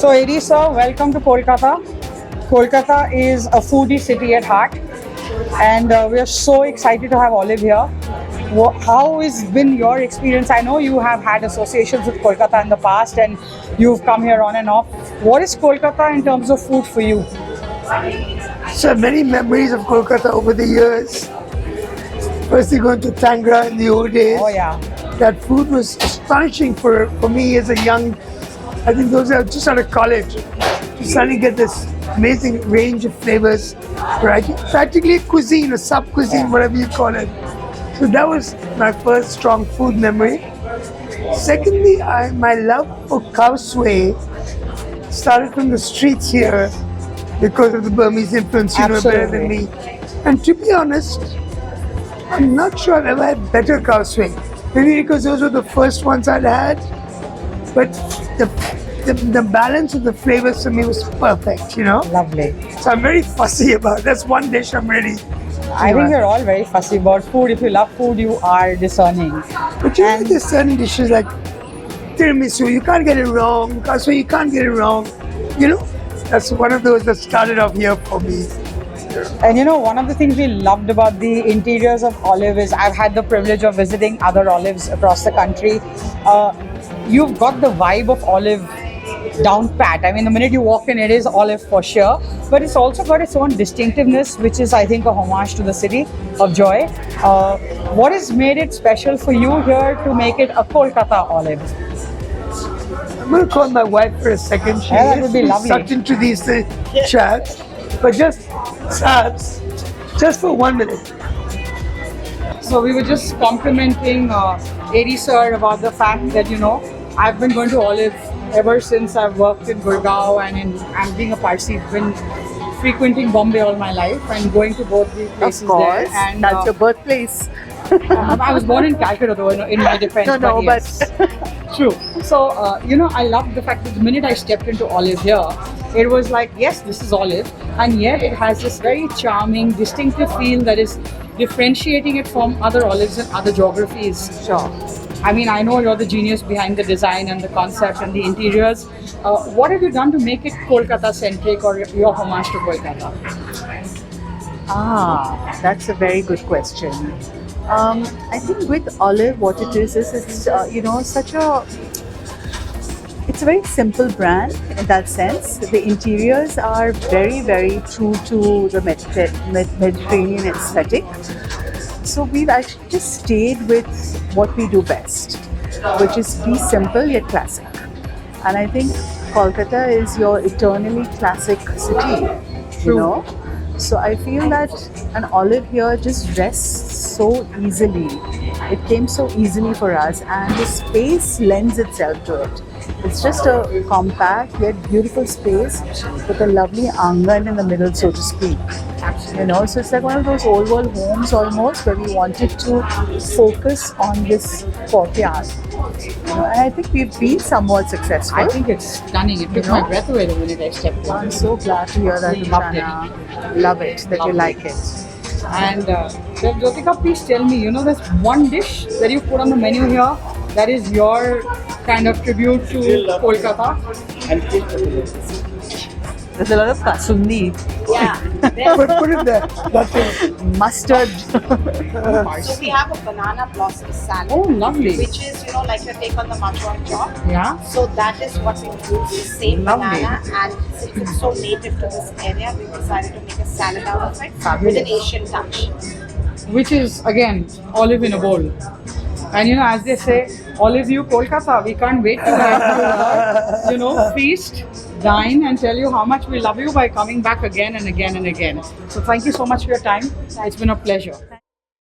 So, Edi sir, welcome to Kolkata. Kolkata is a foodie city at heart, and we are so excited to have Olive here. How has been your experience? I know you have had associations with Kolkata in the past, and you've come here on and off. What is Kolkata in terms of food for you? So many memories of Kolkata over the years. Firstly, going to Tangra in the old days. Oh yeah. That food was astonishing for me as a young, I think those are just out of college. To suddenly get this amazing range of flavors, right? Practically a cuisine, a sub-cuisine, whatever you call it. So that was my first strong food memory. Secondly, my love for cow sway started from the streets here because of the Burmese influence, you know better than me. And to be honest, I'm not sure I've ever had better cow sway. Maybe because those were the first ones I'd had, but the balance of the flavors for me was perfect, you know? Lovely. So I'm very fussy about it. That's one dish I'm really... I think you're all very fussy about food. If you love food, you are discerning. But you know, there's certain dishes like tiramisu, you can't get it wrong. Cow sway, you can't get it wrong. You know, that's one of those that started off here for me. And you know, one of the things we loved about the interiors of Olive is I've had the privilege of visiting other Olives across the country. You've got the vibe of Olive down pat. I mean, the minute you walk in, it is Olive for sure. But it's also got its own distinctiveness, which is, I think, a homage to the city of joy. What has made it special for you here to make it a Kolkata Olive? I'm going to call my wife for a second. She that would be lovely. Sucked into these chats. But just for 1 minute. So we were just complimenting Edi sir about the fact that, you know, I've been going to Olive ever since I've worked in Gurgaon and being a Parsi, been frequenting Bombay all my life and going to both the places of course, there. And that's your birthplace. I was born in Calcutta though, in my defense. No, yes. True. So, you know, I love the fact that the minute I stepped into Olive here, it was like, yes, this is Olive, and yet it has this very charming, distinctive feel that is differentiating it from other Olives in other geographies. Sure. I mean, I know you're the genius behind the design and the concept and the interiors. What have you done to make it Kolkata-centric or your homage to Kolkata? That's a very good question. I think with Olive, what it is it's you know, it's a very simple brand in that sense. The interiors are very, very true to the Mediterranean aesthetic. So we've actually just stayed with what we do best, which is be simple yet classic. And I think Kolkata is your eternally classic city, you know. So I feel that an Olive here just rests so easily. It came so easily for us, and the space lends itself to it. It's just a compact yet beautiful space with a lovely angan in the middle, so to speak. You know, so it's like one of those old world homes almost, where we wanted to focus on this courtyard. You know, and I think we've been somewhat successful. I think it's stunning. It took my breath away the minute I stepped in. I'm so glad to hear that, Loved Love it, that you like it. And Jyotika, please tell me, you know, there's one dish that you put on the menu here that is your kind of tribute to Kolkata. There's a lot of kasundi. Yeah. Put it there. That's it. Mustard. So we have a banana blossom salad. Oh, lovely. Which is, you know, like your take on the machon chop. Yeah. So that is what we use, the same Lovely. banana, and since it's so native to this area, we decided to make a salad out of it Fabulous. with an Asian touch. Which is, again, olive in a bowl. And you know, as they say, Olive you Kolkata, we can't wait to have you, you know, feast, dine and tell you how much we love you by coming back again and again and again. So thank you so much for your time. It's been a pleasure.